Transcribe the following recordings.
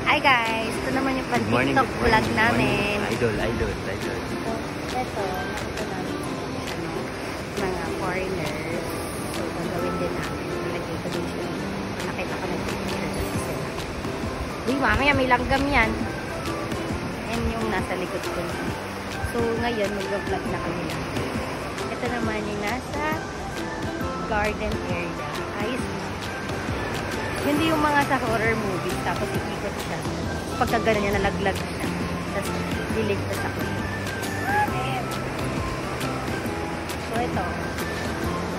Hi guys! Ito naman yung pan-TikTok vlog namin. Idol. So, ito, nakita namin mga foreigners. So, gagawin din namin. Nalagay ko din siya. Nakita ko nag-picture sila. Uy, mamaya may langgam yan. Yan yung nasa likod ko. So, ngayon, mag-vlog na kami lang. Ito naman yung nasa garden area. Ayos na. Hindi yung mga sa horror movies, tapos ikikot siya. Pagka gano'n niya, nalaglag na siya. Tapos, liligtas ako. So, ito.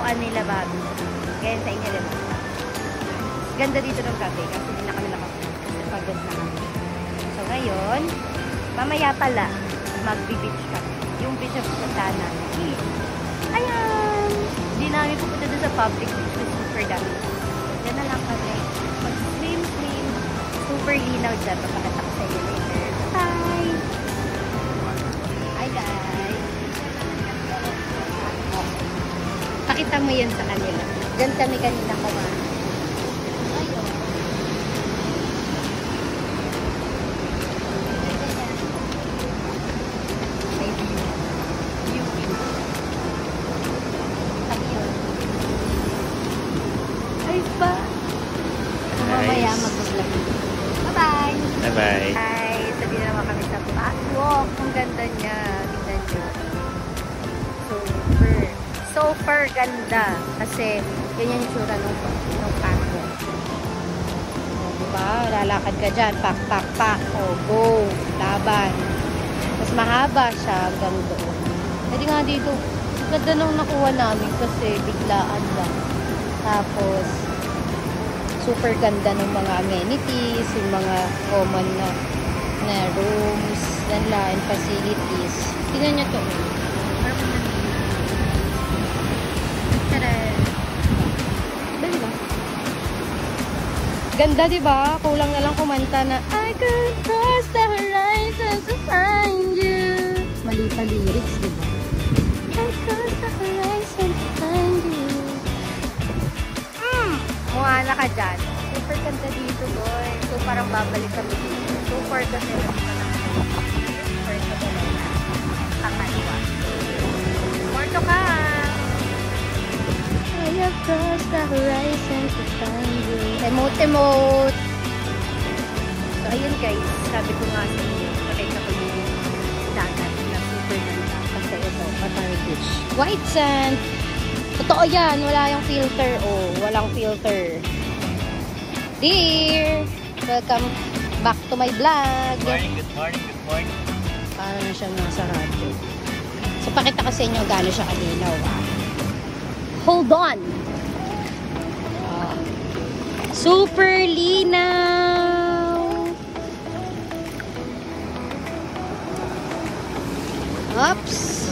Kuan nila bago. Ganyan sa inyo, diba? Ganda dito ng gabi kasi hindi na kami nakapunta. Kasi pagod na kami. So, ngayon, mamaya pala, magbi-beach kami. Yung beach of Santana. Ayan! Hindi namin pupunta doon sa public beach. Super dami. Yan na lang kami. Mag-swim. Super linaw dyan. Papakita ko sa inyo later. Bye! Hi guys! Pakita mo yun sa kanila. Diyan kami kanina kumain. Ayun. Ayos ba? Mamaya mag-vlog. Bye-bye! Bye-bye! Hi! Sabi naman kami sa catwalk. Ang ganda niya. Tingnan niyo. Super ganda. Kasi ganyan yung tsura ng catwalk. Diba? Lalakad ka dyan. Pak. O, go. Laban. Mas mahaba siya hanggang doon. Hindi nga dito. Ganda nung nakuha namin kasi biglaan lang. Tapos, super ganda ng mga amenities, yung mga common na rooms, and facilities. Tingnan nyo to. Ganda, diba? Kulang na lang kumanta na I could cross the horizon to find you. Mali pa lyrics, diba? I cross the horizon to find you. Muhala ka dyan. Super ganda dito, boy. So, parang babalik kami dito. Super kasi super ganda na. Kakaiwa. More to come. I have crossed the horizon to find you. Emote. So, ayun guys. Sabi ko nga sa inyo. Pakita ko yung dagat na super ganda. Kasi ito, Qatar Beach. White sand. Totoo yan, wala yung filter. Oh, walang filter. Dear, welcome back to my vlog. Good morning. Parang na siyang nasa radyo. So, pakita ko sa inyo gano'n siya kalinaw. Hold on. Super linaw. Oops.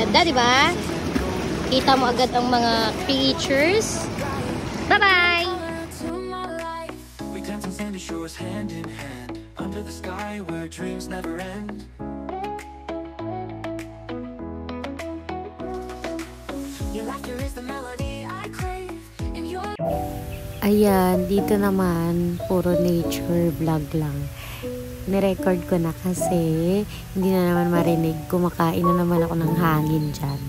Ganda, diba? Kita mo agad ang mga pictures. Bye-bye! Ayan, dito naman puro nature vlog lang. Nirecord ko na kasi hindi na naman marinig. Kumakain na naman ako ng hangin dyan.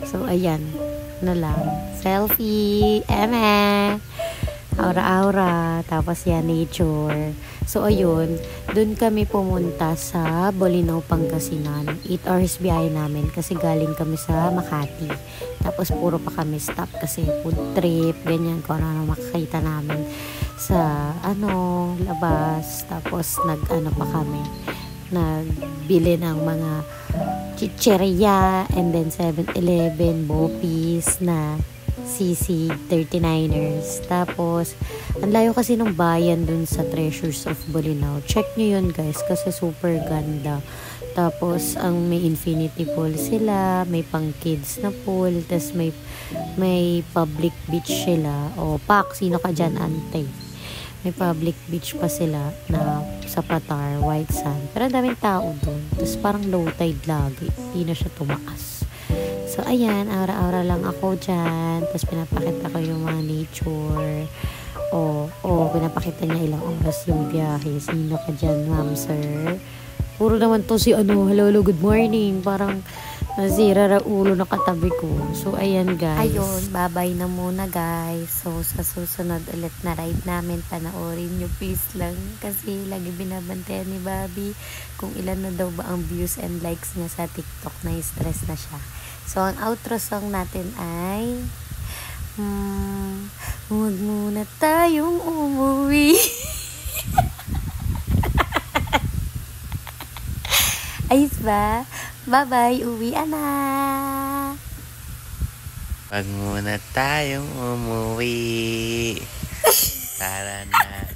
So, ayan. Na lang. Selfie. Eme. Aura-aura. Tapos yan, nature. So, ayun. Doon kami pumunta sa Bolinao, Pangasinan. 8 hours biyahe namin kasi galing kami sa Makati. Tapos, puro pa kami stop kasi food trip. Ganyan kung ano makakita namin sa, labas. Tapos, nag-ano pa kami. Nagbili ng mga chicheria and then 7-Eleven, Bopis na CC 39ers. Tapos, ang layo kasi ng bayan dun sa Treasures of Bolinao. Check nyo yun guys kasi super ganda. Tapos, ang may infinity pool sila, may pang kids na pool, tapos may public beach sila. O, pak, sino ka dyan, ante? May public beach pa sila na sa Qatar, white sand. Pero ang daming tao doon. Tapos parang low tide lagi. Hindi na siya tumaas. So, ayan. Aura-aura lang ako dyan. Tapos pinapakita ko yung mga nature. Pinapakita niya ilang oras yung biyahe. Sino ka dyan, ma'am, sir? Puro naman to si hello, good morning. Parang nasira ra ulo na katabi ko. So, ayan guys. Ayun, babay na muna guys. So, sa susunod ulit na ride namin, panoorin nyo please lang. Kasi lagi binabantayan ni Bobby kung ilan na daw ba ang views and likes niya sa TikTok. Na-stress na siya. So, ang outro song natin ay huwag muna tayong umuwi. Ayos ba? Bye-bye, uwi na. Wag muna tayong umuwi. Tara na.